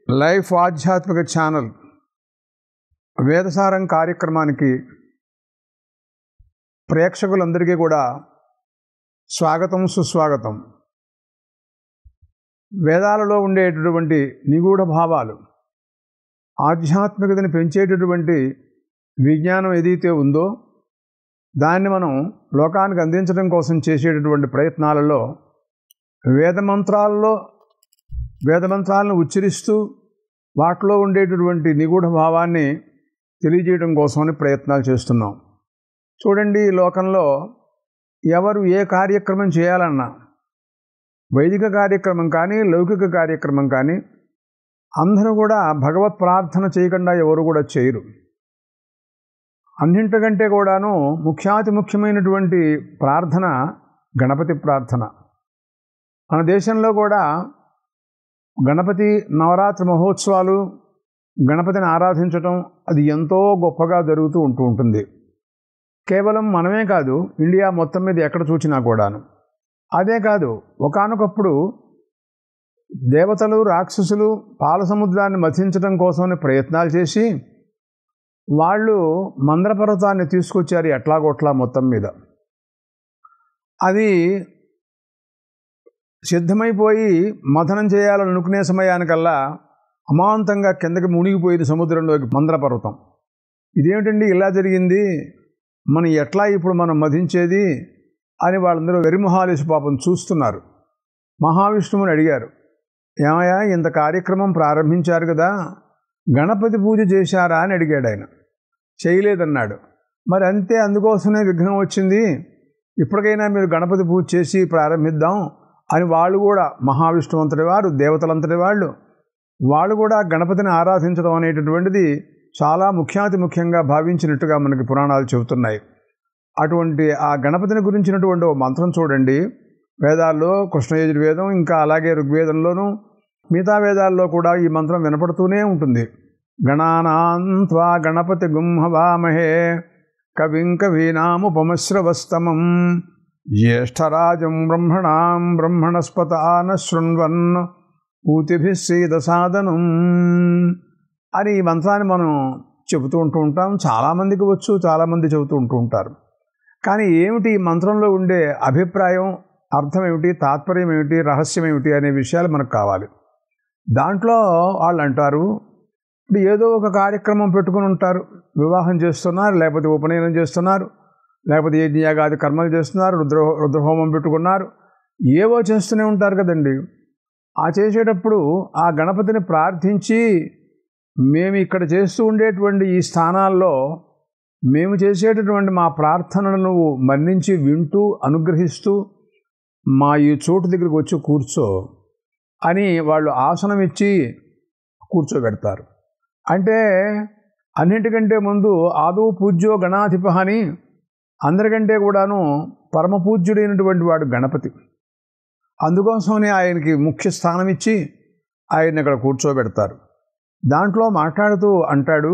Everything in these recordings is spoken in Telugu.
లైఫ్ ఆధ్యాత్మిక ఛానల్ వేదసారం కార్యక్రమానికి ప్రేక్షకులందరికీ కూడా స్వాగతం, సుస్వాగతం. వేదాలలో ఉండేటటువంటి నిగూఢ భావాలు, ఆధ్యాత్మికతని పెంచేటటువంటి విజ్ఞానం ఏదైతే ఉందో దాన్ని మనం లోకానికి అందించడం కోసం చేసేటటువంటి ప్రయత్నాలలో వేదమంత్రాలను ఉచ్చరిస్తూ వాటిలో ఉండేటటువంటి నిగూఢ భావాన్ని తెలియజేయడం కోసమని ప్రయత్నాలు చేస్తున్నాం. చూడండి, ఈ లోకంలో ఎవరు ఏ కార్యక్రమం చేయాలన్నా, వైదిక కార్యక్రమం కానీ లౌకిక కార్యక్రమం కానీ, అందరూ కూడా భగవత్ ప్రార్థన చేయకుండా ఎవరు కూడా చేయరు. అన్నింటికంటే కూడాను ముఖ్యమైనటువంటి ప్రార్థన గణపతి ప్రార్థన. మన దేశంలో కూడా గణపతి నవరాత్రి మహోత్సవాలు, గణపతిని ఆరాధించటం అది ఎంతో గొప్పగా జరుగుతూ ఉంటుంది. కేవలం మనమే కాదు, ఇండియా మొత్తం మీద ఎక్కడ చూసినా కూడాను. అదే కాదు, ఒకానొకప్పుడు దేవతలు, రాక్షసులు పాల సముద్రాన్ని మథించడం కోసమని ప్రయత్నాలు చేసి వాళ్ళు మందర పర్వతాన్ని తీసుకొచ్చారు ఎట్లాగొట్లా మొత్తం మీద. అది సిద్ధమైపోయి మథనం చేయాలని అనుకునే సమయానికల్లా అమాంతంగా కిందకి మునిగిపోయింది సముద్రంలోకి మందర పర్వతం. ఇదేమిటండి ఇలా జరిగింది, మనం ఎట్లా ఇప్పుడు మనం మధించేది అని వాళ్ళందరూ వెరిమొహాలేసి పాపం చూస్తున్నారు. మహావిష్ణువుని అడిగారు, ఏమయ్యా ఇంత కార్యక్రమం ప్రారంభించారు కదా, గణపతి పూజ చేశారా అని అడిగాడు. ఆయన చేయలేదన్నాడు. మరి అంతే, అందుకోసమే విఘ్నం వచ్చింది, ఇప్పటికైనా మీరు గణపతి పూజ చేసి ప్రారంభిద్దాం అని వాళ్ళు కూడా, మహావిష్ణువు అంతటి వారు, దేవతలంతటి వాళ్ళు కూడా గణపతిని ఆరాధించడం అనేటటువంటిది చాలా ముఖ్యంగా భావించినట్టుగా మనకి పురాణాలు చెబుతున్నాయి. అటువంటి ఆ గణపతిని గురించినటువంటి ఓ మంత్రం చూడండి, వేదాల్లో కృష్ణయజుర్వేదం, ఇంకా అలాగే ఋగ్వేదంలోనూ మిగతా వేదాల్లో కూడా ఈ మంత్రం వినపడుతూనే ఉంటుంది. గణానాం త్వా గణపతి గుంహవామహే కవిం కవీనాముపమశ్రవస్తమం జ్యేష్ఠరాజం బ్రహ్మణాం బ్రహ్మణస్పత ఆన శృణ్వన్ ఊతిభిः సీదసాదనం అని ఈ మంత్రాన్ని మనం చెబుతూ ఉంటాం. చాలామందికి వచ్చు, చాలామంది చెబుతూ ఉంటారు. కానీ ఏమిటి ఈ మంత్రంలో ఉండే అభిప్రాయం, అర్థం ఏమిటి, తాత్పర్యం ఏమిటి, రహస్యం ఏమిటి అనే విషయాలు మనకు కావాలి. దాంట్లో వాళ్ళు అంటారు, ఇప్పుడు ఏదో ఒక కార్యక్రమం పెట్టుకుని ఉంటారు, వివాహం చేస్తున్నారు, లేకపోతే ఉపనయనం చేస్తున్నారు, లేకపోతే యజ్ఞయాగాది కర్మలు చేస్తున్నారు, రుద్రహోమం పెట్టుకున్నారు, ఏవో చేస్తూనే ఉంటారు కదండి. ఆ చేసేటప్పుడు ఆ గణపతిని ప్రార్థించి, మేము ఇక్కడ చేస్తూ ఉండేటువంటి ఈ స్థానాల్లో మేము చేసేటటువంటి మా ప్రార్థనలను నువ్వు మన్నించి వింటూ అనుగ్రహిస్తూ మా ఈ చోటు దగ్గరికి వచ్చి కూర్చో అని వాళ్ళు ఆసనం ఇచ్చి కూర్చోబెడతారు. అంటే అన్నింటికంటే ముందు ఆదో పూజ్యో గణాధిప అని, అందరికంటే కూడాను పరమ పూజ్యుడైనటువంటి వాడు గణపతి. అందుకోసమనే ఆయనకి ముఖ్య స్థానం ఇచ్చి ఆయన్ని అక్కడ కూర్చోబెడతారు. దాంట్లో మాట్లాడుతూ అంటాడు,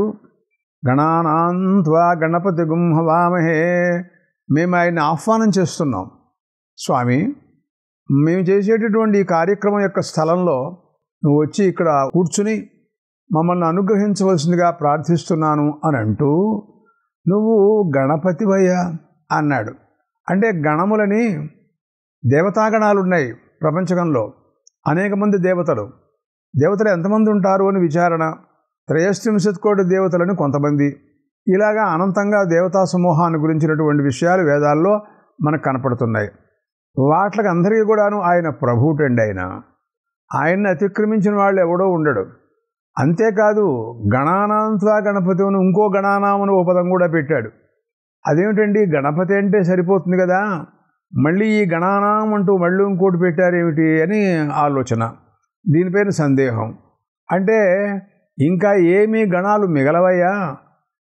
గణానాం త్వా గణపతి గుంహవామహే, మేము ఆయన్ని ఆహ్వానం చేస్తున్నాం. స్వామి, మేము చేసేటటువంటి ఈ కార్యక్రమం యొక్క స్థలంలో నువ్వు వచ్చి ఇక్కడ కూర్చుని మమ్మల్ని అనుగ్రహించవలసిందిగా ప్రార్థిస్తున్నాను అని అంటూ, నువ్వు గణపతివయ్యా అన్నాడు. అంటే గణములని, దేవతాగణాలు ఉన్నాయి ప్రపంచకంలో, అనేక మంది దేవతలు ఎంతమంది ఉంటారు అని విచారణ, 330 కోటి దేవతలని కొంతమంది, ఇలాగా అనంతంగా దేవతా సమూహాన్ని గురించినటువంటి విషయాలు వేదాల్లో మనకు కనపడుతున్నాయి. వాటికి అందరికీ కూడాను ఆయన ప్రభువుటండి. ఆయన్ని అతిక్రమించిన వాళ్ళు ఎవడో ఉండడు. అంతేకాదు, గణానాం త్వా గణపతి అని ఇంకో గణానామని ఓ పదం కూడా పెట్టాడు. అదేమిటండి, గణపతి అంటే సరిపోతుంది కదా, మళ్ళీ ఈ గణానాం అంటూ మళ్ళీ ఇంకోటి పెట్టారేమిటి అని ఆలోచన, దీనిపైన సందేహం. అంటే ఇంకా ఏమీ గణాలు మిగలవయ్యా,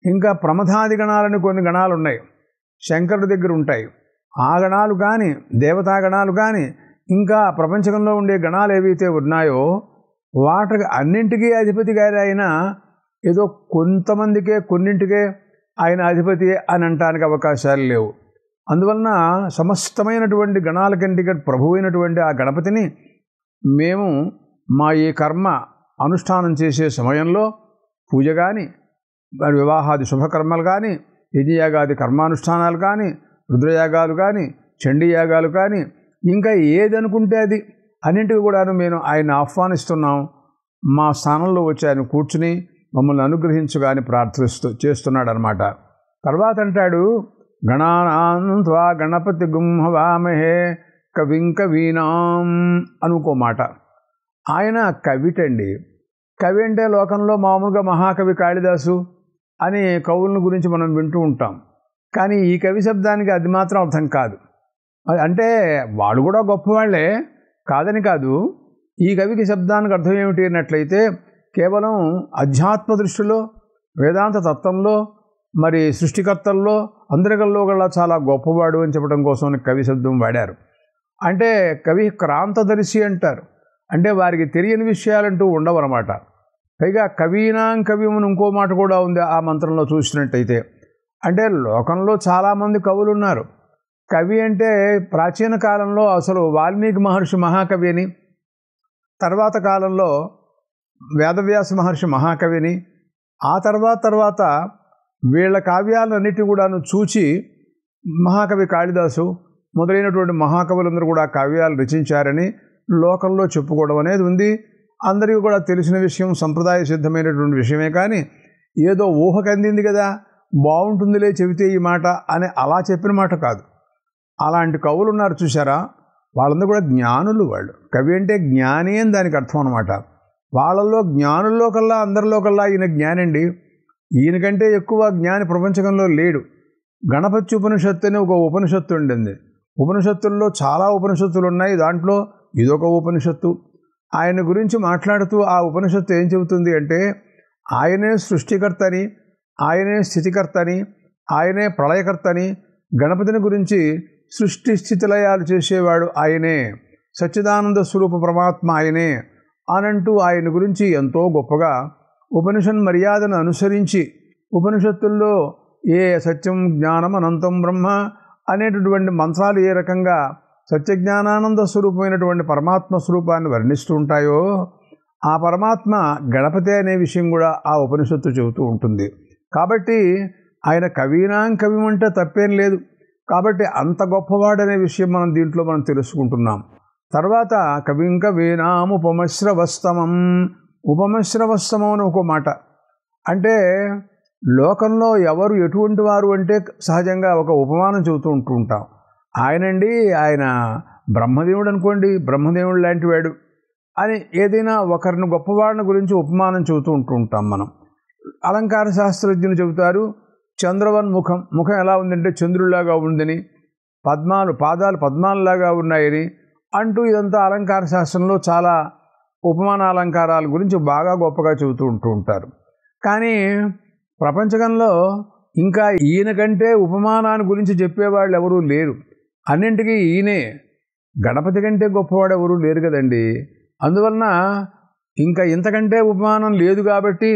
ఇంకా ప్రమథాది గణాలని కొన్ని గణాలు ఉన్నాయి, శంకరుడి దగ్గర ఉంటాయి. ఆ గణాలు కానీ, దేవతా గణాలు కానీ, ఇంకా ప్రపంచంలో ఉండే గణాలు ఏవైతే ఉన్నాయో వాటికి అన్నింటికీ అధిపతి గారి ఆయన ఏదో కొంతమందికే, కొన్నింటికే ఆయన అధిపతి అని అనటానికి అవకాశాలు లేవు. అందువలన సమస్తమైనటువంటి గణాలకంటికి ప్రభువైనటువంటి ఆ గణపతిని మేము మా ఈ కర్మ అనుష్ఠానం చేసే సమయంలో పూజ కానీ, వివాహాది శుభకర్మలు కానీ, యజ్ఞయాగాది కర్మానుష్ఠానాలు కానీ, రుద్రయాగాలు కానీ, చండీయాగాలు కానీ, ఇంకా ఏది అనుకుంటే అది అన్నింటికి కూడాను మేము ఆయన ఆహ్వానిస్తున్నాం. మా స్థానంలో వచ్చి ఆయన కూర్చుని మమ్మల్ని అనుగ్రహించుగా అని చేస్తున్నాడు అనమాట. తర్వాత అంటాడు, గణానాం త్వా గణపతి గుంహవామహే కవిం కవీనాం అనుకో మాట. ఆయన కవిటండి. కవి అంటే లోకంలో మామూలుగా మహాకవి కాళిదాసు అని కవుల గురించి మనం వింటూ ఉంటాం. కానీ ఈ కవి శబ్దానికి అది మాత్రం అర్థం కాదు. అంటే వాళ్ళు కూడా గొప్పవాళ్లే, కాదని కాదు. ఈ కవికి శబ్దానికి అర్థం ఏమిటి అన్నట్లయితే కేవలం అధ్యాత్మ దృష్టిలో, వేదాంత తత్వంలో, మరి సృష్టికర్తల్లో అందరికల్లో గల చాలా గొప్పవాడు అని చెప్పడం కోసం కవి శబ్దం వాడారు. అంటే కవి క్రాంతదర్శి అంటారు. అంటే వారికి తెలియని విషయాలంటూ ఉండవన్నమాట. పైగా కవీనాం కవిమును ఇంకో మాట కూడా ఉంది ఆ మంత్రంలో చూసినట్టయితే. అంటే లోకంలో చాలామంది కవులు ఉన్నారు. కవి అంటే ప్రాచీన కాలంలో అసలు వాల్మీకి మహర్షి మహాకవి అని, తర్వాత కాలంలో వేదవ్యాస మహర్షి మహాకవి అని, ఆ తర్వాత వీళ్ళ కావ్యాలన్నిటి కూడాను చూచి మహాకవి కాళిదాసు మొదలైనటువంటి మహాకవులందరూ కూడా కావ్యాలు రచించారని లోకంలో చెప్పుకోవడం అనేది ఉంది. అందరికీ కూడా తెలిసిన విషయం, సంప్రదాయ సిద్ధమైనటువంటి విషయమే. కానీ ఏదో ఊహకు అందింది కదా, బాగుంటుందిలే చెబితే ఈ మాట అని అలా చెప్పిన మాట కాదు. అలాంటి కవులు ఉన్నారు చూసారా, వాళ్ళందరూ కూడా జ్ఞానులు. వాళ్ళు కవి అంటే జ్ఞాని అని దానికి అర్థం అనమాట. వాళ్ళల్లో జ్ఞానుల్లో కల్లా అందరిలో కల్లా ఈయన జ్ఞానండి. ఈయనకంటే ఎక్కువ జ్ఞాని ప్రపంచకంలో లేడు. గణపతి ఉపనిషత్తు అని ఒక ఉపనిషత్తు ఉండింది. ఉపనిషత్తుల్లో చాలా ఉపనిషత్తులు ఉన్నాయి. దాంట్లో ఇదొక ఉపనిషత్తు. ఆయన గురించి మాట్లాడుతూ ఆ ఉపనిషత్తు ఏం చెబుతుంది అంటే, ఆయనే సృష్టికర్తని, ఆయనే స్థితికర్తని, ఆయనే ప్రళయకర్తని, గణపతిని గురించి సృష్టి స్థితిలయాలు చేసేవాడు ఆయనే, సచ్చిదానంద స్వరూప పరమాత్మ ఆయనే అనంటూ ఆయన గురించి ఎంతో గొప్పగా ఉపనిషత్ మర్యాదను అనుసరించి ఉపనిషత్తుల్లో ఏ సత్యం జ్ఞానం అనంతం బ్రహ్మ అనేటటువంటి మంత్రాలు ఏ రకంగా సత్యజ్ఞానానంద స్వరూపమైనటువంటి పరమాత్మ స్వరూపాన్ని వర్ణిస్తూ ఉంటాయో, ఆ పరమాత్మ గణపతి అనే విషయం కూడా ఆ ఉపనిషత్తు చెబుతూ ఉంటుంది. కాబట్టి ఆయన కవీనాం కవి అంటే తప్పేం లేదు. కాబట్టి అంత గొప్పవాడనే విషయం మనం తెలుసుకుంటున్నాం. తర్వాత కవిం కవీనాం ఉపమశ్రవస్తమం. ఉపమశ్రవస్తమం అని ఒక మాట. అంటే లోకంలో ఎవరు ఎటువంటి వారు అంటే సహజంగా ఒక ఉపమానం చెబుతూ ఉంటాం. ఆయన బ్రహ్మదేవుడు అనుకోండి, బ్రహ్మదేవుడు లాంటి వాడు అని ఏదైనా ఒకరిని గొప్పవాడిని గురించి ఉపమానం చెబుతూ ఉంటాం మనం. అలంకార శాస్త్రజ్ఞులు చెబుతారు, చంద్రవన్ ముఖం ఎలా ఉందంటే చంద్రుడిలాగా ఉందని, పాదాలు పద్మాలలాగా ఉన్నాయని అంటూ ఇదంతా అలంకార శాస్త్రంలో చాలా ఉపమాన అలంకారాల గురించి బాగా గొప్పగా చెబుతూ ఉంటారు. కానీ ప్రపంచకంలో ఇంకా ఈయన కంటే ఉపమానాన్ని గురించి చెప్పేవాళ్ళు ఎవరూ లేరు. అన్నింటికీ ఈయనే. గణపతి కంటే గొప్పవాడు ఎవరూ లేరు కదండి. అందువలన ఇంకా ఇంతకంటే ఉపమానం లేదు. కాబట్టి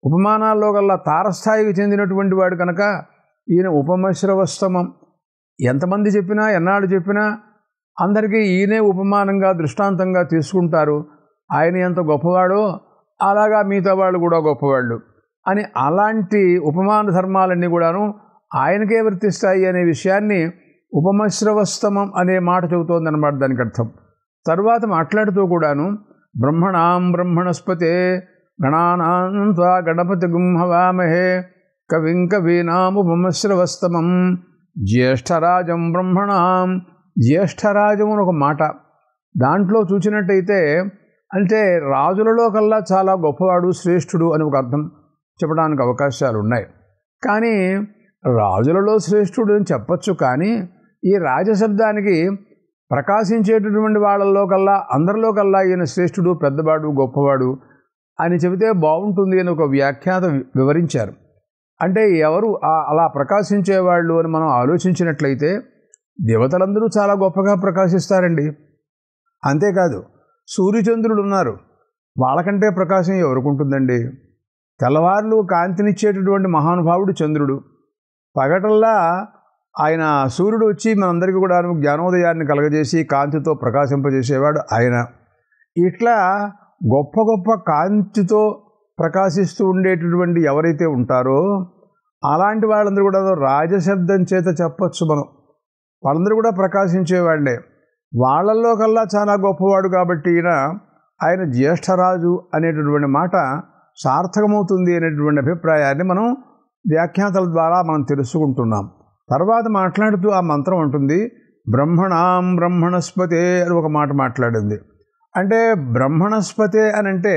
ఉపమానాల్లో కల్లా తారస్థాయికి చెందినటువంటి వాడు కనుక ఈయన ఉపమశ్రవస్తమం. ఎంతమంది చెప్పినా, ఎన్నాళ్ళు చెప్పినా అందరికీ ఈయనే ఉపమానంగా దృష్టాంతంగా తీసుకుంటారు. ఆయన ఎంత గొప్పవాడో అలాగా మిగతా వాళ్ళు కూడా గొప్పవాళ్ళు అని అలాంటి ఉపమాన ధర్మాలన్నీ కూడాను ఆయనకే వర్తిస్తాయి అనే విషయాన్ని ఉపమశ్రవస్తమం అనే మాట చెబుతోందన్నమాట దానికి అర్థం. తరువాత మాట్లాడుతూ కూడాను బ్రహ్మణాం బ్రహ్మణస్పతే గణానాం త్వా గణపతి గుంహవామహే కవిం కవీనాం ఉపమశ్రవస్తమం జ్యేష్ఠరాజం బ్రహ్మణాం. జ్యేష్ఠరాజం అని ఒక మాట. దాంట్లో చూసినట్టయితే అంటే రాజులలో కల్లా చాలా గొప్పవాడు, శ్రేష్ఠుడు అని ఒక అర్థం చెప్పడానికి అవకాశాలు ఉన్నాయి. కానీ రాజులలో శ్రేష్ఠుడు అని చెప్పచ్చు. కానీ ఈ రాజశబ్దానికి ప్రకాశించేటటువంటి వాళ్ళల్లో కల్లా అందరిలో కల్లా ఈయన శ్రేష్ఠుడు, పెద్దవాడు, గొప్పవాడు అని చెబితే బాగుంటుంది అని ఒక వ్యాఖ్యాత వివరించారు. అంటే ఎవరు అలా ప్రకాశించేవాళ్ళు అని మనం ఆలోచించినట్లయితే దేవతలందరూ చాలా గొప్పగా ప్రకాశిస్తారండి. అంతేకాదు సూర్యచంద్రులు ఉన్నారు, వాళ్ళకంటే ప్రకాశం ఎవరికి ఉంటుందండి? తెల్లవారులు కాంతినిచ్చేటటువంటి మహానుభావుడు చంద్రుడు. పగటల్లా ఆయన సూర్యుడు వచ్చి మనందరికీ కూడా జ్ఞానోదయాన్ని కలగజేసి కాంతితో ప్రకాశింపజేసేవాడు ఆయన. ఇట్లా గొప్ప గొప్ప కాంతితో ప్రకాశిస్తూ ఉండేటటువంటి ఎవరైతే ఉంటారో అలాంటి వాళ్ళందరూ కూడా రాజశబ్దం చేత చెప్పచ్చు మనం. వాళ్ళందరూ కూడా ప్రకాశించేవాళ్ళే. వాళ్ళల్లో కల్లా చాలా గొప్పవాడు కాబట్టి ఆయన జ్యేష్ఠరాజు అనేటటువంటి మాట సార్థకమవుతుంది అనేటువంటి అభిప్రాయాన్ని మనం వ్యాఖ్యాతల ద్వారా మనం తెలుసుకుంటున్నాం. తర్వాత మాట్లాడుతూ ఆ మంత్రం ఉంటుంది, బ్రహ్మణాం బ్రహ్మణస్పతే అని ఒక మాట మాట్లాడింది. అంటే బ్రహ్మణస్పతే అని అంటే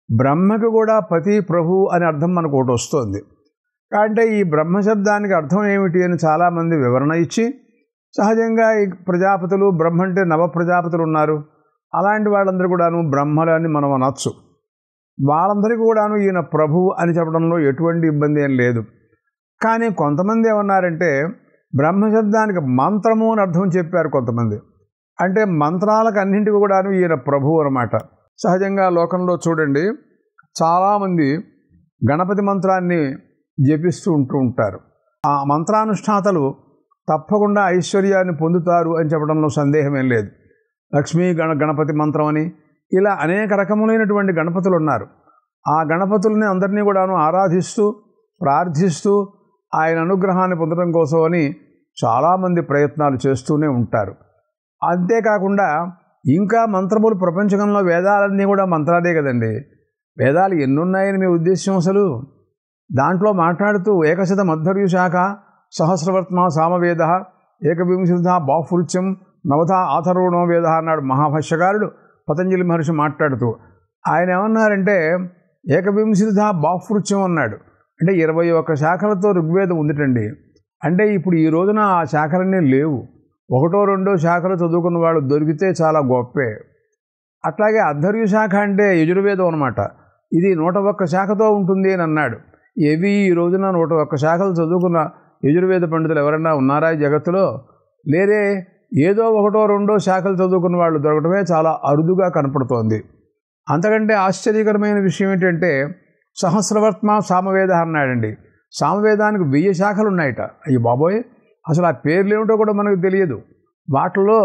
బ్రహ్మకు కూడా పతి ప్రభు అని అర్థం మనకు ఒకటి వస్తుంది. అంటే ఈ బ్రహ్మశబ్దానికి అర్థం ఏమిటి అని చాలామంది వివరణ ఇచ్చి, సహజంగా ఈ ప్రజాపతులు బ్రహ్మ అంటే నవ ప్రజాపతులు ఉన్నారు, అలాంటి వాళ్ళందరూ కూడాను బ్రహ్మలు అని మనం అనొచ్చు. వాళ్ళందరికీ కూడాను ఈయన ప్రభు అని చెప్పడంలో ఎటువంటి ఇబ్బంది ఏం లేదు. కానీ కొంతమంది ఏమన్నారంటే బ్రహ్మశబ్దానికి మంత్రము అని అర్థం చెప్పారు కొంతమంది. అంటే మంత్రాలకు అన్నింటికి కూడాను ఈయన ప్రభు అన్నమాట. సహజంగా లోకంలో చూడండి, చాలామంది గణపతి మంత్రాన్ని జపిస్తూ ఉంటారు. ఆ మంత్రానుష్ఠాతలు తప్పకుండా ఐశ్వర్యాన్ని పొందుతారు అని చెప్పడంలో సందేహమేం లేదు. లక్ష్మీ గణపతి మంత్రం అని ఇలా అనేక రకములైనటువంటి గణపతులు ఉన్నారు. ఆ గణపతుల్ని అందరినీ కూడాను ఆరాధిస్తూ ప్రార్థిస్తూ ఆయన అనుగ్రహాన్ని పొందడం కోసమని చాలామంది ప్రయత్నాలు చేస్తూనే ఉంటారు. అంతేకాకుండా ఇంకా మంత్రములు ప్రపంచంలో వేదాలన్నీ కూడా మంత్రాలే కదండి. వేదాలు ఎన్నున్నాయని మీ ఉద్దేశం అసలు? దాంట్లో మాట్లాడుతూ ఏకశత మధ్వర్యు శాఖ సహస్రవర్త్మ సామవేద ఏకవింశతిథ బాహుల్యం నవథ ఆథర్వణో వేద అన్నాడు మహాభాష్యకారుడు పతంజలి మహర్షి మాట్లాడుతూ. ఆయన ఏమన్నారంటే ఏకవింశతిథ బాహుల్యం అన్నాడు. అంటే 21 శాఖలతో ఋగ్వేదం ఉందిటండి. అంటే ఇప్పుడు ఈ రోజున ఆ శాఖలన్నీ లేవు. 1, 2 శాఖలు చదువుకున్న వాళ్ళు దొరికితే చాలా గొప్పే. అట్లాగే అద్ధర్యు శాఖ అంటే యజుర్వేదం అనమాట. ఇది 101 శాఖతో ఉంటుంది అని అన్నాడు. ఏవి ఈ రోజున 101 శాఖలు చదువుకున్న యజుర్వేద పండితులు ఎవరన్నా ఉన్నారా ఈ జగత్తులో? లేరే. ఏదో 1, 2 శాఖలు చదువుకున్న వాళ్ళు దొరకడమే చాలా అరుదుగా కనపడుతోంది. అంతకంటే ఆశ్చర్యకరమైన విషయం ఏంటంటే సహస్రవర్త్మ సామవేద అన్నాడండి. సామవేదానికి 1000 శాఖలు ఉన్నాయట. అయ్యి బాబోయ్, అసలు ఆ పేర్లు ఏమిటో కూడా మనకు తెలియదు. వాటిలో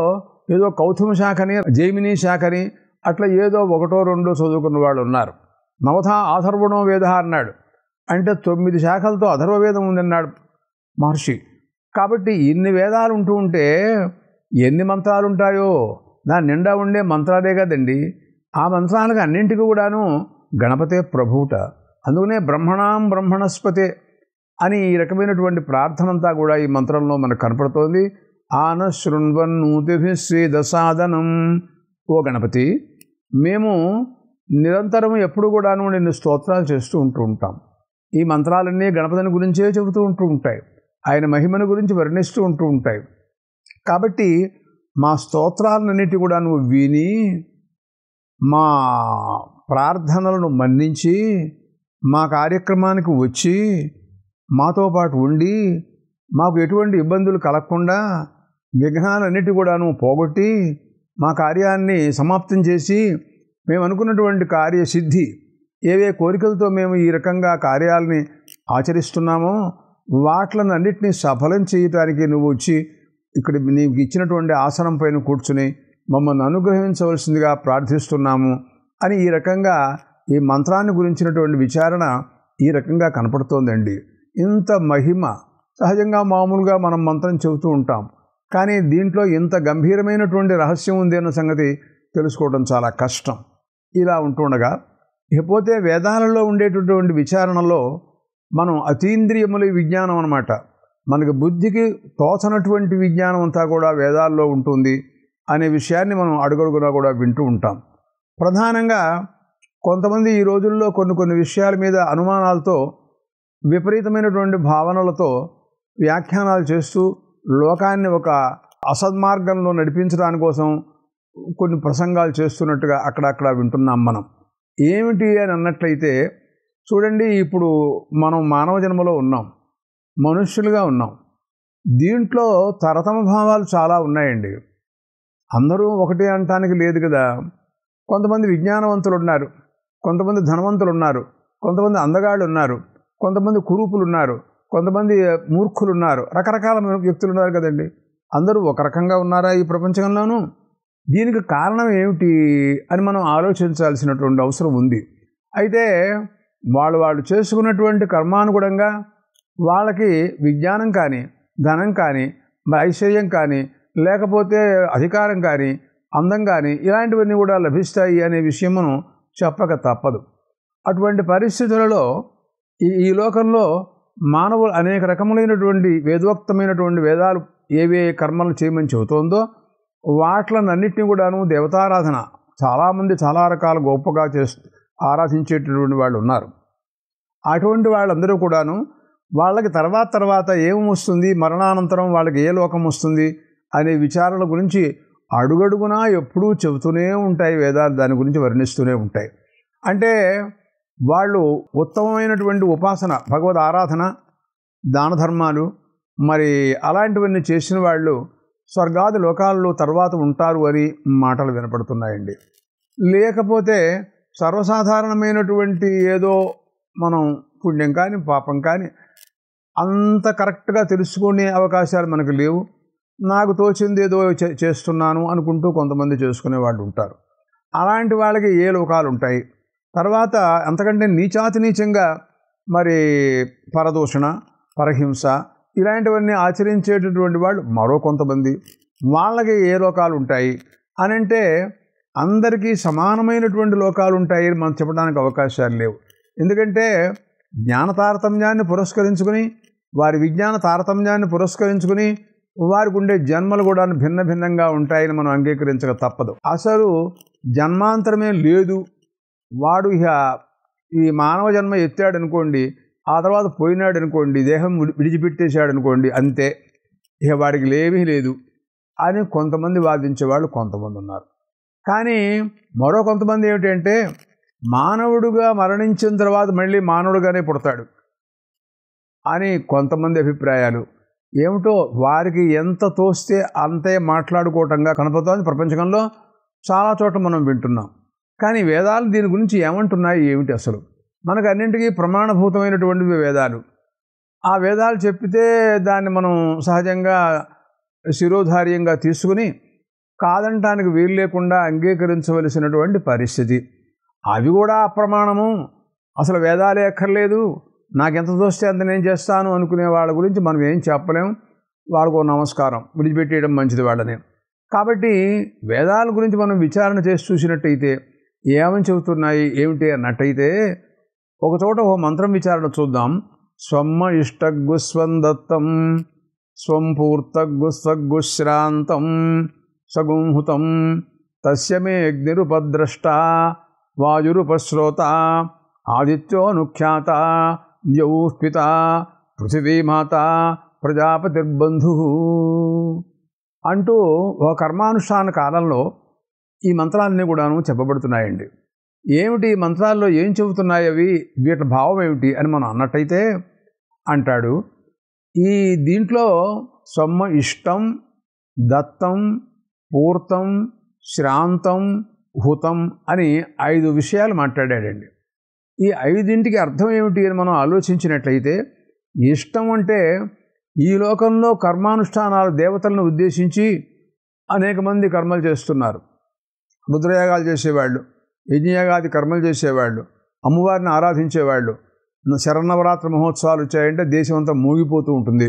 ఏదో కౌతుమ శాఖని జైమిని శాఖని అట్లా ఏదో 1, 2 చదువుకున్న వాళ్ళు ఉన్నారు. నవథ ఆథర్వణో వేద అన్నాడు. అంటే 9 శాఖలతో అథర్వవేదం ఉందన్నాడు మహర్షి. కాబట్టి ఇన్ని వేదాలు ఉంటూ ఉంటే ఎన్ని మంత్రాలు ఉంటాయో. దాని నిండా ఉండే మంత్రాలే కదండి. ఆ మంత్రాలకు అన్నింటికి కూడాను గణపతే ప్రభువుట. అందుకనే బ్రహ్మణాం బ్రహ్మణస్పతే అని ఈ రకమైనటువంటి ప్రార్థనంతా కూడా ఈ మంత్రంలో మనకు కనపడుతోంది. ఆన శృణ్వన్నూతిభిశ్రీదసాదనం. ఓ గణపతి, మేము నిరంతరం ఎప్పుడు కూడాను నిన్ను స్తోత్రాలు చేస్తూ ఉంటాం. ఈ మంత్రాలన్నీ గణపతిని గురించే చెబుతూ ఉంటాయి. ఆయన మహిమను గురించి వర్ణిస్తూ ఉంటాయి. కాబట్టి మా స్తోత్రాలన్నిటి కూడా నువ్వు విని మా ప్రార్థనలను మన్నించి మా కార్యక్రమానికి వచ్చి మాతో పాటు ఉండి మాకు ఎటువంటి ఇబ్బందులు కలగకుండా విఘ్నాలన్నిటి కూడాను పోగొట్టి మా కార్యాన్ని సమాప్తం చేసి మేము అనుకున్నటువంటి కార్యసిద్ధి ఏవే కోరికలతో మేము ఈ రకంగా కార్యాలని ఆచరిస్తున్నామో వాట్లను అన్నింటినీ సఫలం చేయటానికి నువ్వు వచ్చి ఇక్కడ నీకు ఇచ్చినటువంటి ఆసనం పైన కూర్చుని మమ్మల్ని అనుగ్రహించవలసిందిగా ప్రార్థిస్తున్నాము అని ఈ రకంగా ఈ మంత్రాన్ని గురించినటువంటి విచారణ ఈ రకంగా కనపడుతోందండి. ఇంత మహిమ సహజంగా మామూలుగా మనం మంత్రం చెబుతూ ఉంటాం, కానీ దీంట్లో ఇంత గంభీరమైనటువంటి రహస్యం ఉంది అన్న సంగతి తెలుసుకోవడం చాలా కష్టం. ఇలా ఉంటుండగా ఇకపోతే వేదాలలో ఉండేటటువంటి విచారణలో మనం అతీంద్రియముల విజ్ఞానం అన్నమాట. మనకి బుద్ధికి తోచనటువంటి విజ్ఞానం అంతా కూడా వేదాల్లో ఉంటుంది అనే విషయాన్ని మనం అడుగడుగునా కూడా వింటూ ఉంటాం. ప్రధానంగా కొంతమంది ఈ రోజుల్లో కొన్ని విషయాల మీద అనుమానాలతో విపరీతమైనటువంటి భావనలతో వ్యాఖ్యానాలు చేస్తూ లోకాన్ని ఒక అసద్మార్గంలో నడిపించడానికి కోసం కొన్ని ప్రసంగాలు చేస్తున్నట్టుగా అక్కడక్కడ వింటున్నాం మనం. ఏమిటి అని అన్నట్లయితే చూడండి, ఇప్పుడు మనం మానవ జన్మలో ఉన్నాం, మనుష్యులుగా ఉన్నాం. దీంట్లో తరతమ భావాలు చాలా ఉన్నాయండి. అందరూ ఒకటే అనటానికి లేదు కదా. కొంతమంది విజ్ఞానవంతులు ఉన్నారు, కొంతమంది ధనవంతులు ఉన్నారు, కొంతమంది అందగాళ్ళు ఉన్నారు, కొంతమంది కురూపులు ఉన్నారు, కొంతమంది మూర్ఖులు ఉన్నారు, రకరకాల వ్యక్తులు ఉన్నారు కదండి. అందరూ ఒక రకంగా ఉన్నారా ఈ ప్రపంచంలోనూ? దీనికి కారణం ఏమిటి అని మనం ఆలోచించాల్సినటువంటి అవసరం ఉంది. అయితే వాళ్ళు చేసుకున్నటువంటి కర్మానుగుణంగా వాళ్ళకి విజ్ఞానం కానీ, ధనం కానీ, ఐశ్వర్యం కానీ, లేకపోతే అధికారం కానీ, అందం కానీ ఇలాంటివన్నీ కూడా లభిస్తాయి అనే విషయం మనం చెప్పక తప్పదు. అటువంటి పరిస్థితులలో ఈ లోకంలో మానవులు అనేక రకములైనటువంటి వేదోక్తమైనటువంటి వేదాలు ఏవే కర్మలు చేయమని చెబుతోందో వాటిలన్నింటినీ కూడాను దేవతారాధన చాలామంది చాలా రకాల గొప్పగా ఆరాధించేటటువంటి వాళ్ళు ఉన్నారు. అటువంటి వాళ్ళందరూ కూడాను వాళ్ళకి తర్వాత ఏం వస్తుంది, మరణానంతరం వాళ్ళకి ఏ లోకం వస్తుంది అనే విచారణ గురించి అడుగడుగునా ఎప్పుడూ చెబుతూనే ఉంటాయి వేదాలు, దాని గురించి వర్ణిస్తూనే ఉంటాయి. అంటే వాళ్ళు ఉత్తమమైనటువంటి ఉపాసన, భగవద్ ఆరాధన, దాన ధర్మాలు మరి అలాంటివన్నీ చేసిన వాళ్ళు స్వర్గాది లోకాల్లో తర్వాత ఉంటారు అని మాటలు వినపడుతున్నాయండి. లేకపోతే సర్వసాధారణమైనటువంటి ఏదో మనం పుణ్యం కానీ పాపం కానీ అంత కరెక్ట్గా తెలుసుకునే అవకాశాలు మనకు లేవు, నాకు తోచింది ఏదో చేస్తున్నాను అనుకుంటూ కొంతమంది చేసుకునే వాళ్ళు ఉంటారు. అలాంటి వాళ్ళకి ఏ లోకాలు ఉంటాయి. తర్వాత అంతకంటే నీచాతినీచంగా మరి పరదూషణ, పరహింస ఇలాంటివన్నీ ఆచరించేటటువంటి వాళ్ళు మరో కొంతమంది, వాళ్ళకి ఏ లోకాలు ఉంటాయి అని అంటే అందరికీ సమానమైనటువంటి లోకాలు ఉంటాయి మనం చెప్పడానికి అవకాశాలు లేవు. ఎందుకంటే జ్ఞాన తారతమ్యాన్ని పురస్కరించుకుని, వారి విజ్ఞాన తారతమ్యాన్ని పురస్కరించుకుని వారికి ఉండే జన్మలు కూడా భిన్న భిన్నంగా ఉంటాయని మనం అంగీకరించక తప్పదు. అసలు జన్మాంతరమే లేదు, వాడు ఇక ఈ మానవ జన్మ ఎత్తాడు అనుకోండి, ఆ తర్వాత పోయినాడు అనుకోండి, దేహం విడిచిపెట్టేశాడు అనుకోండి, అంతే ఇక వాడికి లేమీ లేదు అని కొంతమంది వాదించేవాళ్ళు కొంతమంది ఉన్నారు. కానీ మరో కొంతమంది ఏమిటంటే మానవుడుగా మరణించిన తర్వాత మళ్ళీ మానవుడుగానే పుడతాడు అని కొంతమంది అభిప్రాయాలు. ఏమిటో వారికి ఎంత తోస్తే అంతే మాట్లాడుకోవటంగా కనపడుతోంది ప్రపంచంలో చాలా చోట్ల మనం వింటున్నాం. కానీ వేదాలు దీని గురించి ఏమంటున్నాయి ఏమిటి? అసలు మనకు అన్నింటికీ ప్రమాణభూతమైనటువంటివి వేదాలు. ఆ వేదాలు చెప్పితే దాన్ని మనం సహజంగా శిరోధార్యంగా తీసుకుని కాదంటానికి వీలు లేకుండా అంగీకరించవలసినటువంటి పరిస్థితి. అవి కూడా అప్రమాణము, అసలు వేదాలే అక్కర్లేదు, నాకెంత తోస్తే అంత నేను చేస్తాను అనుకునే వాళ్ళ గురించి మనం ఏం చెప్పలేం. వాళ్ళకు నమస్కారం, విడిచిపెట్టేయడం మంచిది వాళ్ళని. కాబట్టి వేదాల గురించి మనం విచారణ చేసి చూసినట్టయితే ఏమని చెబుతున్నాయి ఏమిటి అన్నట్టయితే ఒకచోట ఓ మంత్రం విచారణ చూద్దాం. స్వమ్మ ఇష్టగ్గు స్వందత్తం స్వం పూర్తగ్గు స్వగ్గుశ్రాంతం సగుంహుతం తస్యమే అగ్నిరుపద్రష్ట వాయురుపశ్రోత ఆదిత్యోనుఖ్యాత ద్యౌఃపిత పృథివీమాత ప్రజాపతిర్బంధు అంటూ ఒక కర్మానుష్ఠాన కాలంలో ఈ మంత్రాలన్నీ కూడాను చెప్పబడుతున్నాయండి. ఏమిటి ఈ మంత్రాల్లో ఏం చెబుతున్నాయి, అవి వీటి భావం ఏమిటి అని మనం అన్నట్టయితే అంటాడు, ఈ దీంట్లో సొమ్మ ఇష్టం, దత్తం, పూర్తం, శ్రాంతం, హుతం అని 5 విషయాలు మాట్లాడాడండి. ఈ 5ంటికి అర్థం ఏమిటి అని మనం ఆలోచించినట్లయితే, ఇష్టం అంటే ఈ లోకంలో కర్మానుష్ఠానాలు దేవతలను ఉద్దేశించి అనేక మంది కర్మలు చేస్తున్నారు. రుద్రయాగాలు చేసేవాళ్ళు, యజ్ఞయాగాది కర్మలు చేసేవాళ్ళు, అమ్మవారిని ఆరాధించేవాళ్ళు. శరన్నవరాత్రి మహోత్సవాలు వచ్చాయంటే దేశం అంతా మూగిపోతూ ఉంటుంది.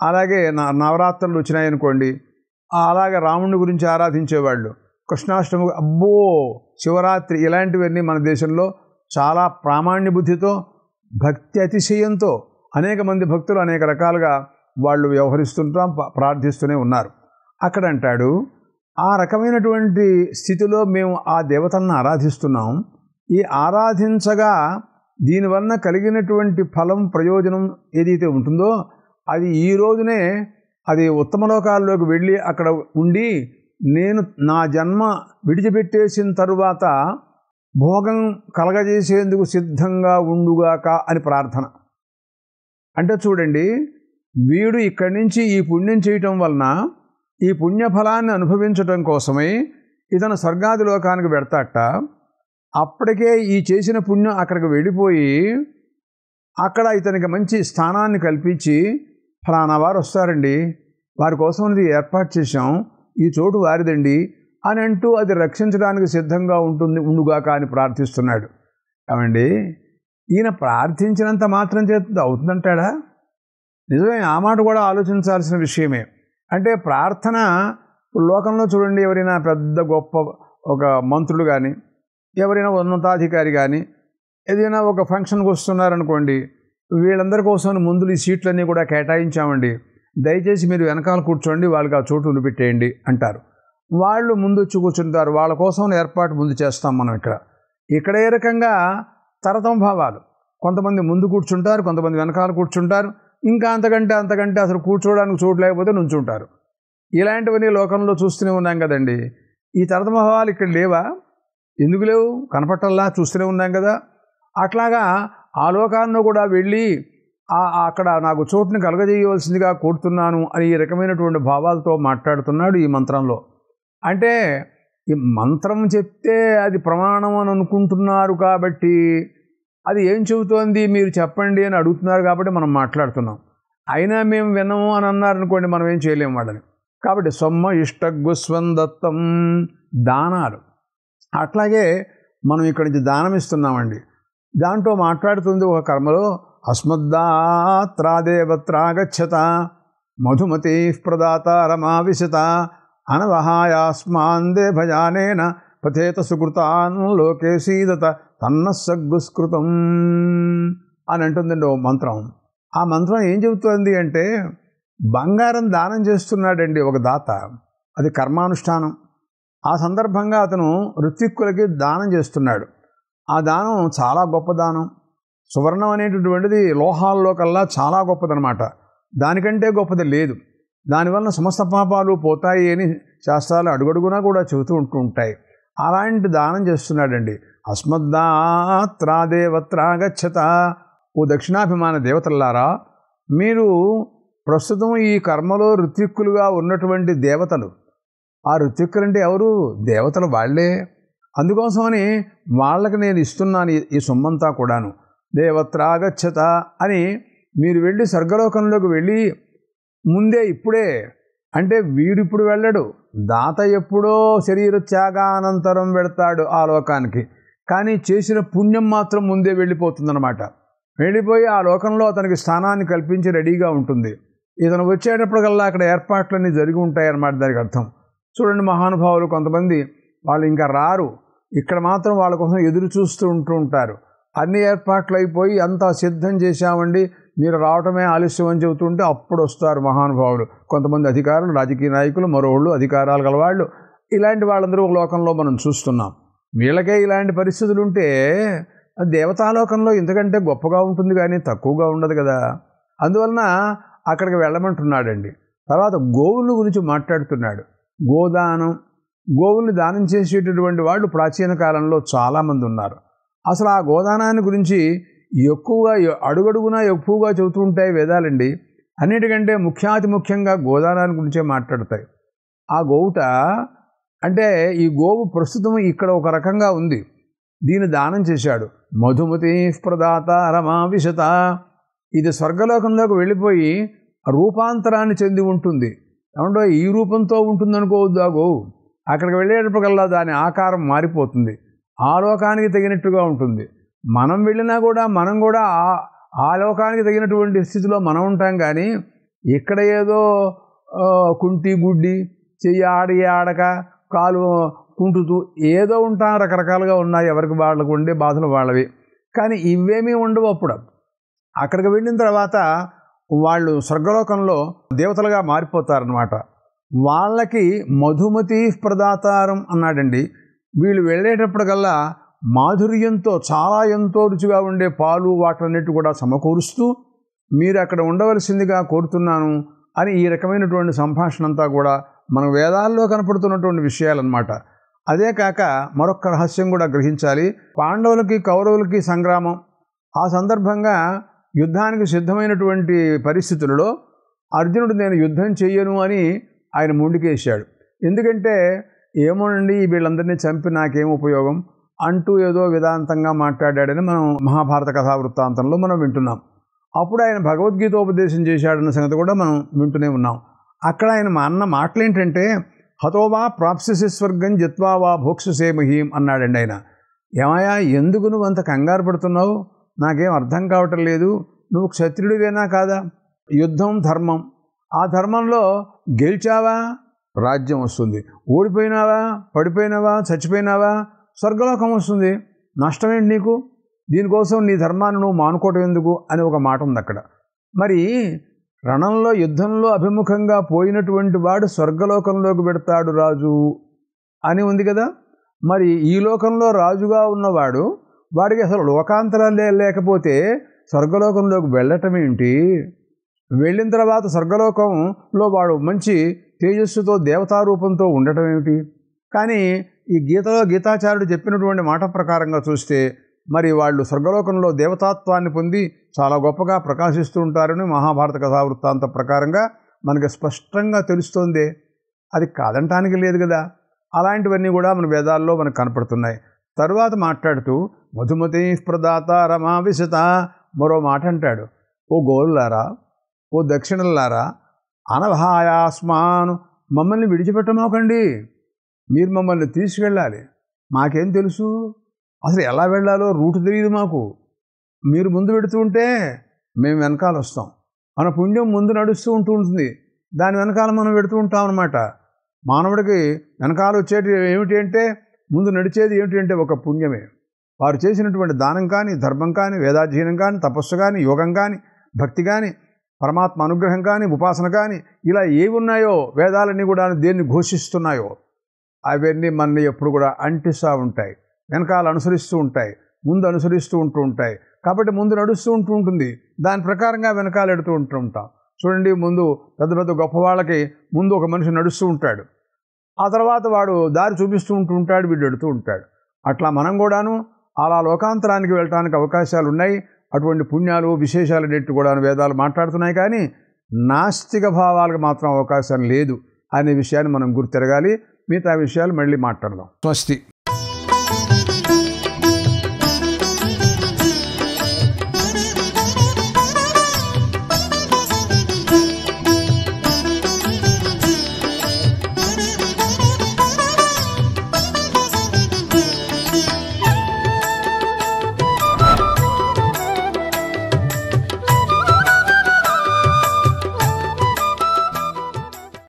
అలాగే నవరాత్రులు వచ్చినాయనుకోండి, అలాగే రాముడి గురించి ఆరాధించేవాళ్ళు, కృష్ణాష్టమి, అబ్బో శివరాత్రి, ఇలాంటివన్నీ మన దేశంలో చాలా ప్రామాణ్య బుద్ధితో భక్తి అతిశయంతో అనేక మంది భక్తులు అనేక రకాలుగా వాళ్ళు వ్యవహరిస్తుంటాం, ప్రార్థిస్తూనే ఉన్నారు. అక్కడ అంటాడు, ఆ రకమైనటువంటి స్థితిలో మేము ఆ దేవతలను ఆరాధిస్తున్నాం. ఈ ఆరాధించగా దీనివల్ల కలిగినటువంటి ఫలం, ప్రయోజనం ఏదైతే ఉంటుందో అది ఈ రోజునే అది ఉత్తమ లోకాల్లోకి వెళ్ళి అక్కడ ఉండి నేను నా జన్మ విడిచిపెట్టేసిన తరువాత భోగం కలగజేసేందుకు సిద్ధంగా ఉండుగాక అని ప్రార్థన. అంటే చూడండి, వీడు ఇక్కడి నుంచి ఈ పుణ్యం చేయటం వలన ఈ పుణ్యఫలాన్ని అనుభవించటం కోసమై ఇతను స్వర్గాది లోకానికి పెడతాట. అప్పటికే ఈ చేసిన పుణ్యం అక్కడికి వెళ్ళిపోయి అక్కడ ఇతనికి మంచి స్థానాన్ని కల్పించి, ఫలానా వారు వస్తారండి, వారి కోసం ఇది ఏర్పాటు చేశాం, ఈ చోటు వారిదండి అని అంటూ అది రక్షించడానికి సిద్ధంగా ఉండుగాక అని ప్రార్థిస్తున్నాడు. ఏమండి, ఈయన ప్రార్థించినంత మాత్రం చేత అవుతుందంటాడా? నిజమే, ఆ మాట కూడా ఆలోచించాల్సిన విషయమే. అంటే ప్రార్థన లోకంలో చూడండి, ఎవరైనా పెద్ద గొప్ప ఒక మంత్రులు కానీ, ఎవరైనా ఉన్నతాధికారి కానీ ఏదైనా ఒక ఫంక్షన్కి వస్తున్నారనుకోండి, వీళ్ళందరి కోసం ముందు ఈ సీట్లన్నీ కూడా కేటాయించామండి, దయచేసి మీరు వెనకాల కూర్చోండి, వాళ్ళకి ఆ చోటు ఉండిపెట్టేయండి అంటారు. వాళ్ళు ముందు వచ్చి కూర్చుంటారు. వాళ్ళ కోసం ఏర్పాటు ముందు చేస్తాం మనం. ఇక్కడ ఏ రకంగా తరతమ భావాలు, కొంతమంది ముందు కూర్చుంటారు, కొంతమంది వెనకాల కూర్చుంటారు, ఇంకా అంతకంటే అసలు కూర్చోవడానికి చోటు లేకపోతే నుంచుంటారు. ఇలాంటివన్నీ లోకంలో చూస్తూనే ఉన్నాం కదండి. ఈ తరతమ భావాలు ఇక్కడ లేవా? ఎందుకు లేవు? కనపట్టల్లా చూస్తూనే ఉన్నాం కదా. అట్లాగా ఆ లోకాల్లో కూడా వెళ్ళి అక్కడ నాకు చోటుని కలగజేయవలసిందిగా కోరుతున్నాను అని ఈ రకమైనటువంటి భావాలతో మాట్లాడుతున్నాడు ఈ మంత్రంలో. అంటే ఈ మంత్రం చెప్తే అది ప్రమాణం అని అనుకుంటున్నారు కాబట్టి, అది ఏం చెబుతోంది మీరు చెప్పండి అని అడుగుతున్నారు కాబట్టి మనం మాట్లాడుతున్నాం. అయినా మేము వినము అని అన్నారనుకోండి, మనం ఏం చేయలేము వాళ్ళని. కాబట్టి సొమ్మ ఇష్టగుస్వం దత్తం, దానాలు. అట్లాగే మనం ఇక్కడి నుంచి దానం ఇస్తున్నామండి. దాంట్లో మాట్లాడుతుంది ఒక కర్మలో, అస్మద్దాత్రాదేవత్రాగచ్చత మధుమతి ప్రదాత రమావిశత అనవహాయాస్మాందే భజానేన పథేత సుకృతాన్ లోకే సీదత తన్న సగ్గుస్కృతం అని అంటుందండి ఓ మంత్రం. ఆ మంత్రం ఏం చెబుతోంది అంటే, బంగారం దానం చేస్తున్నాడండి ఒక దాత. అది కర్మానుష్ఠానం. ఆ సందర్భంగా అతను ఋత్విక్కులకి దానం చేస్తున్నాడు. ఆ దానం చాలా గొప్ప దానం. సువర్ణం అనేటటువంటిది లోహాల్లో కల్లా చాలా గొప్పదనమాట. దానికంటే గొప్పది లేదు. దానివల్ల సమస్త పాపాలు పోతాయి అని శాస్త్రాలు అడుగడుగునా కూడా చెబుతూ ఉంటాయి. అలాంటి దానం చేస్తున్నాడండి. అస్మద్దాత్రాదేవత్రాగచ్చత, ఓ దక్షిణాభిమాన దేవతల్లారా, మీరు ప్రస్తుతం ఈ కర్మలో ఋత్విక్కులుగా ఉన్నటువంటి దేవతలు. ఆ ఋత్విక్కులంటే ఎవరు? దేవతలు వాళ్ళే. అందుకోసమని వాళ్ళకి నేను ఇస్తున్నాను ఈ సొమ్మంతా కూడాను. దేవత్రాగచ్చత అని మీరు వెళ్ళి స్వర్గలోకంలోకి వెళ్ళి ముందే ఇప్పుడే, అంటే వీడిప్పుడు వెళ్ళడు, దాత ఎప్పుడో శరీర త్యాగానంతరం వెళతాడు ఆ లోకానికి. కానీ చేసిన పుణ్యం మాత్రం ముందే వెళ్ళిపోతుందన్నమాట. వెళ్ళిపోయి ఆ లోకంలో అతనికి స్థానాన్ని కల్పించి రెడీగా ఉంటుంది. ఇతను వచ్చేటప్పటికల్లా అక్కడ ఏర్పాట్లన్నీ జరిగి ఉంటాయి అన్నమాట. దానికి అర్థం చూడండి, మహానుభావులు కొంతమంది వాళ్ళు ఇంకా రారు, ఇక్కడ మాత్రం వాళ్ళ కోసం ఎదురు చూస్తూ ఉంటారు. అన్ని ఏర్పాట్లు అయిపోయి అంతా సిద్ధం చేశామండి, మీరు రావటమే ఆలస్యం అని చెబుతుంటే అప్పుడు వస్తారు మహానుభావులు. కొంతమంది అధికారులు, రాజకీయ నాయకులు, మరోళ్ళు అధికారాలు గలవాళ్ళు, ఇలాంటి వాళ్ళందరూ ఒక లోకంలో మనం చూస్తున్నాం. వీళ్ళకే ఇలాంటి పరిస్థితులు ఉంటే దేవతాలోకంలో ఇంతకంటే గొప్పగా ఉంటుంది కానీ తక్కువగా ఉండదు కదా. అందువలన అక్కడికి వెళ్ళమంటున్నాడండి. తర్వాత గోవుల గురించి మాట్లాడుతున్నాడు. గోదానం, గోవుల్ని దానం చేసేటటువంటి వాళ్ళు ప్రాచీన కాలంలో చాలామంది ఉన్నారు. అసలు ఆ గోదానాన్ని గురించి ఎక్కువగా అడుగడుగునా ఎక్కువగా చెబుతూ ఉంటాయి వేదాలండి. అన్నిటికంటే ముఖ్యాతి ముఖ్యంగా గోదానాన్ని గురించే మాట్లాడతాయి. ఆ గోవుట అంటే ఈ గోవు ప్రస్తుతం ఇక్కడ ఒక రకంగా ఉంది, దీన్ని దానం చేశాడు. మధుమతి ప్రదాత రమావిశత, ఇది స్వర్గలోకంలోకి వెళ్ళిపోయి రూపాంతరాన్ని చెంది ఉంటుంది. ఏమంటే ఈ రూపంతో ఉంటుందనుకోవద్దు ఆ గోవు. అక్కడికి వెళ్ళేటప్పటికల్లా దాని ఆకారం మారిపోతుంది, ఆ లోకానికి తగినట్టుగా ఉంటుంది. మనం వెళ్ళినా కూడా మనం కూడా ఆ లోకానికి తగినటువంటి స్థితిలో మనం ఉంటాం. కానీ ఇక్కడ ఏదో కుంటి గుడ్డి, చెయ్యి ఆడి ఆడక, కాలు కుంటుతూ ఏదో ఉంటాం, రకరకాలుగా ఉన్నాయి. ఎవరికి వాళ్ళకు ఉండే బాధలు వాళ్ళవి. కానీ ఇవేమీ ఉండవు. అక్కడికి వెళ్ళిన తర్వాత వాళ్ళు స్వర్గలోకంలో దేవతలుగా మారిపోతారనమాట. వాళ్ళకి మధుమతి ప్రదాతారం అన్నాడండి. వీళ్ళు వెళ్ళేటప్పటికల్లా మాధుర్యంతో చాలా ఎంతో రుచిగా ఉండే పాలు వాటన్నిటి కూడా సమకూరుస్తూ మీరు అక్కడ ఉండవలసిందిగా కోరుతున్నాను అని ఈ రకమైనటువంటి సంభాషణ అంతా కూడా మన వేదాల్లో కనపడుతున్నటువంటి విషయాలన్నమాట. అదే కాక మరొక రహస్యం కూడా గ్రహించాలి. పాండవులకి కౌరవులకి సంగ్రామం, ఆ సందర్భంగా యుద్ధానికి సిద్ధమైనటువంటి పరిస్థితులలో అర్జునుడు నేను యుద్ధం చెయ్యను అని ఆయన ముందుకేశాడు. ఎందుకంటే ఏమోనండి వీళ్ళందరినీ చంపి నాకేం ఉపయోగం అంటూ ఏదో వేదాంతంగా మాట్లాడాడని మనం మహాభారత కథా వృత్తాంతంలో మనం వింటున్నాం. అప్పుడు ఆయన భగవద్గీతోపదేశం చేశాడన్న సంగతి కూడా మనం వింటూనే ఉన్నాం. అక్కడ ఆయన అన్న మాటలు ఏంటంటే, హతోవా ప్రాప్స్యసి స్వర్గం జిత్వా వా భోక్ష్యసే మహీం అన్నాడండి ఆయన. ఏమయ్యా, ఎందుకు నువ్వు అంత కంగారు పడుతున్నావు? నాకేం అర్థం కావటం లేదు. నువ్వు క్షత్రియుడివేనా కాదా? యుద్ధం ధర్మం. ఆ ధర్మంలో గెలిచావా రాజ్యం వస్తుంది, ఓడిపోయినావా, పడిపోయినావా, చచ్చిపోయినావా స్వర్గలోకం వస్తుంది. నష్టమేంటి నీకు? దీనికోసం నీ ధర్మాన్ని నువ్వు మానుకోవటం ఎందుకు అని ఒక మాట ఉంది అక్కడ. మరి రణంలో యుద్ధంలో అభిముఖంగా పోయినటువంటి వాడు స్వర్గలోకంలోకి పెడతాడు రాజు అని ఉంది కదా. మరి ఈ లోకంలో రాజుగా ఉన్నవాడు, వాడికి అసలు లోకాంతరాలే లేకపోతే స్వర్గలోకంలోకి వెళ్ళటం ఏంటి? వెళ్ళిన తర్వాత స్వర్గలోకంలో వాడు మంచి తేజస్సుతో దేవతారూపంతో ఉండటం ఏమిటి? కానీ ఈ గీతలో గీతాచార్యుడు చెప్పినటువంటి మాట ప్రకారంగా చూస్తే మరి వాళ్ళు స్వర్గలోకంలో దేవతాత్వాన్ని పొంది చాలా గొప్పగా ప్రకాశిస్తూ ఉంటారని మహాభారత కథావృత్తాంత ప్రకారంగా మనకి స్పష్టంగా తెలుస్తోంది. అది కాదంటానికి లేదు కదా. అలాంటివన్నీ కూడా మన వేదాల్లో మనకు కనపడుతున్నాయి. తరువాత మాట్లాడుతూ మధుమతి ప్రదాత రమా విశత మరో మాట అంటాడు. ఓ గోళ్ళారా, ఓ దక్షిణలారా, అనభాయాస్మాను మమ్మల్ని విడిచిపెట్టమోకండి. మీరు మమ్మల్ని తీసుకెళ్ళాలి. మాకేం తెలుసు? అసలు ఎలా వెళ్ళాలో రూటు తెలియదు మాకు. మీరు ముందు పెడుతూ ఉంటే మేము వెనకాల వస్తాం. మన పుణ్యం ముందు నడుస్తూ ఉంటుంది, దాని వెనకాల మనం పెడుతూ ఉంటాం అన్నమాట. మానవుడికి వెనకాల వచ్చేటి ఏమిటి అంటే, ముందు నడిచేది ఏమిటి అంటే ఒక పుణ్యమే. వారు చేసినటువంటి దానం కానీ, ధర్మం కానీ, వేదాధ్యయనం కానీ, తపస్సు కానీ, యోగం కానీ, భక్తి కానీ, పరమాత్మ అనుగ్రహం కానీ, ఉపాసన కానీ, ఇలా ఏవి ఉన్నాయో వేదాలన్నీ కూడా దేన్ని ఘోషిస్తున్నాయో అవన్నీ మనని ఎప్పుడు కూడా అంటిస్తూ ఉంటాయి, వెనకాల అనుసరిస్తూ ఉంటాయి, ముందు అనుసరిస్తూ ఉంటాయి. కాబట్టి ముందు నడుస్తూ ఉంటుంది, దాని ప్రకారంగా వెనకాల ఎడుతూ ఉంటాం. చూడండి, ముందు పెద్ద పెద్ద గొప్ప వాళ్ళకి ముందు ఒక మనిషి నడుస్తూ ఉంటాడు, ఆ తర్వాత వాడు దారి చూపిస్తూ ఉంటాడు, వీడు ఎడుతూ ఉంటాడు. అట్లా మనం కూడాను అలా లోకాంతరానికి వెళ్ళటానికి అవకాశాలు ఉన్నాయి. అటువంటి పుణ్యాలు విశేషాలు నెట్టు కూడా వేదాలు మాట్లాడుతున్నాయి. కానీ నాస్తిక భావాలకు మాత్రం అవకాశం లేదు అనే విషయాన్ని మనం గుర్తెరగాలి. మిగతా విషయాలు మళ్ళీ మాట్లాడదాం. స్వస్తి.